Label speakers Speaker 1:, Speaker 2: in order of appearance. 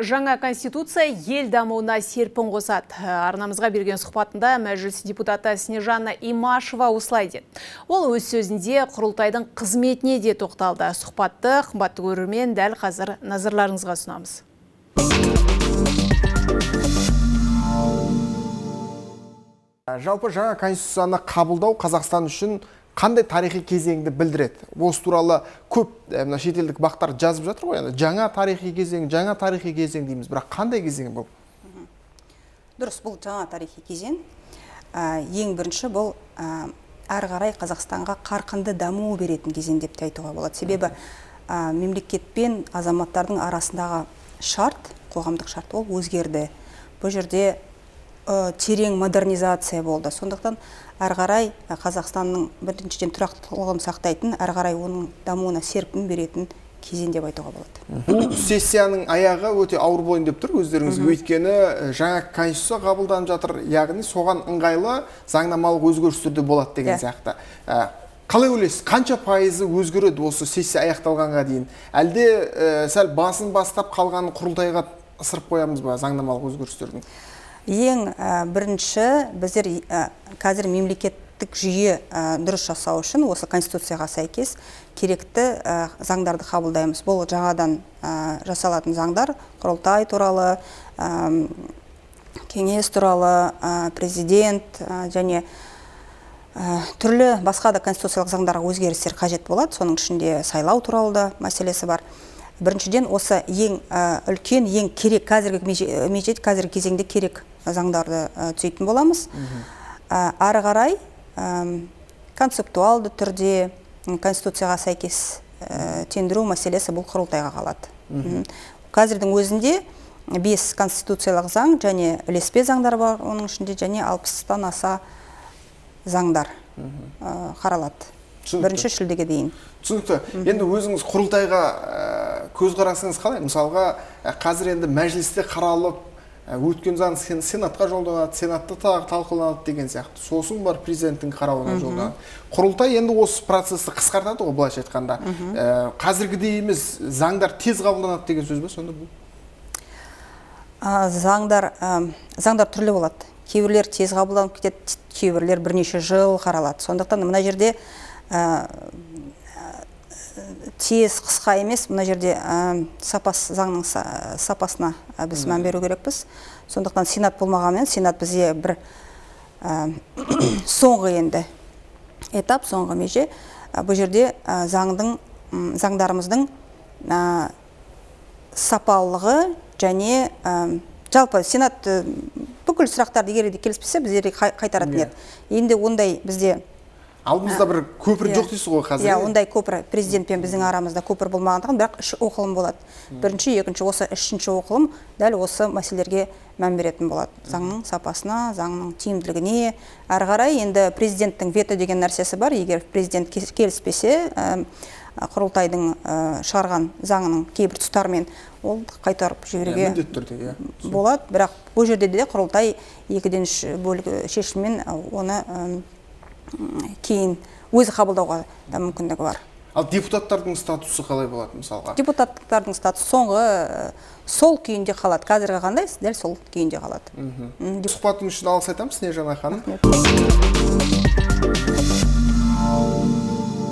Speaker 1: Жаңа конституция ел дамуына серпін қосады. Арнамызға берген сұхбатында мәжіліс депутаты Снежана Имашева осылай деді. Ол өз сөзінде құрылтайдың қызметіне де тоқталды. Сұхбатты қымбатты көрермен дәл қазір назарларыңызға ұсынамыз.
Speaker 2: Жалпы жаңа конституцияны қабылдау Қазақстан үшін қандай тарихи кезеңді білдіреді? Осы туралы көп шетелдік бақтар жазып жатыр ғой. Жаңа тарихи кезең дейміз, бірақ қандай кезең бұл?
Speaker 3: Дұрыс, бұл жаңа тарихи кезең. Ең бірінші бұл әрі қарай Қазақстанға қарқынды даму беретін кезең деп те айтуға болады. Себебі мемлекет пен азаматтардың арасындағы шарт, қоғамдық шарт ол өзгерді. Бұл жерде терең модернизация болды. Сондықтан әрі қарай Қазақстанның біріншіден тұрақтылығын сақтайтын, әрі қарай оның дамуына серпін беретін кезең деп айтуға болады.
Speaker 2: Бұл сессияның аяғы өте ауыр болайын деп тұр өздеріңізге, өйткені жаңа конституция қабылданып жатыр, яғни соған ыңғайлы заңнамалық өзгерістер болады деген сияқты. Қалай ойлайсыз, қанша пайызы өзгереді осы сессия аяқталғанға дейін? Әлде сәл басын бастап қалған құрылтайға ысырып қоямыз ба заңнамалық өзгерістердің?
Speaker 3: Ең бірінші біздер қазір мемлекеттік жүйе дұрыс жасау үшін осы конституцияға сәйкес керекті заңдарды қабылдаймыз. Бұл жаңадан жасалатын заңдар құрылтай туралы, кеңес туралы, президент және түрлі басқа да конституциялық заңдарға өзгерістер қажет болады. Соның ішінде сайлау туралы да мәселесі бар. Біріншіден осы ең үлкен, ең керек қазіргі кезеңде керек заңдарды түзейтін боламыз. Ары қарай концептуалды түрде конституцияға сәйкес тендіру мәселесі бұл құрылтайға қалады. Қазірдің өзінде 5 конституциялық заң және ілеспе заңдар бар, оның ішінде және 60-тан аса заңдар қаралады. Бірінші шілдеге дейін.
Speaker 2: Түсінікті. Енді өзіңіз құрылтайға көзқарасыңыз қалай? Мысалға, қазір енді мәжілісте қаралып, өткен заң сенатқа жолданады, сенатта талқыланады деген сияқты. Сосын бар президенттің қарауына жолданады. Құрылтай енді осы процесті қысқартады ғой, былайша айтқанда. Қазіргідей емес, заңдар тез қабылданады деген сөз бе сонда бұл?
Speaker 3: Заңдар түрлі болады. Кейбірлер тез қабылданып кетеді, кейбірлер бірнеше жыл қаралады. Сондықтан мына жерде тез, қысқа емес, мына жерде заңның сапасына біз мән беру керекпіз. Сондықтан сенат болмағанмен, сенат бізге бір соңғы енді этап, соңғы меже. Бұл жерде заңдарымыздың сапалығы және жалпы сенат бүкіл сұрақтарды егер де келіспесе біздерге қайтаратын еді. Енді ондай бізде
Speaker 2: алдымызда бір көпір жоқ дейсіз ғой қазір?
Speaker 3: Ондай көпір президент пен біздің арамызда көпір болмағандығын, бірақ 3 оқылым болады. Бірінші, екінші, осы 3-ші оқылым дәл осы мәселелерге мән беретін болады. Заңның сапасына, заңның тиімділігіне. Әрі қарай енді президенттің вето деген нәрсесі бар. Егер президент келіспесе, құрылтайдың шығарған заңының кейбір тұстарымен ол қайтарып жіберуге болады. Бірақ бұл жерде де құрылтай 2/3 бөлігі шешіммен оны кейін өзі қабылдауға да мүмкіндігі бар.
Speaker 2: Ал депутаттардың статусы қалай болады мысалға?
Speaker 3: Депутаттардың статусы сол күйінде қалады. Қазіргі қандай, дәл сол күйінде қалады.
Speaker 2: Сұхбатың үшін алғыс айтамыз, Снежана ханым.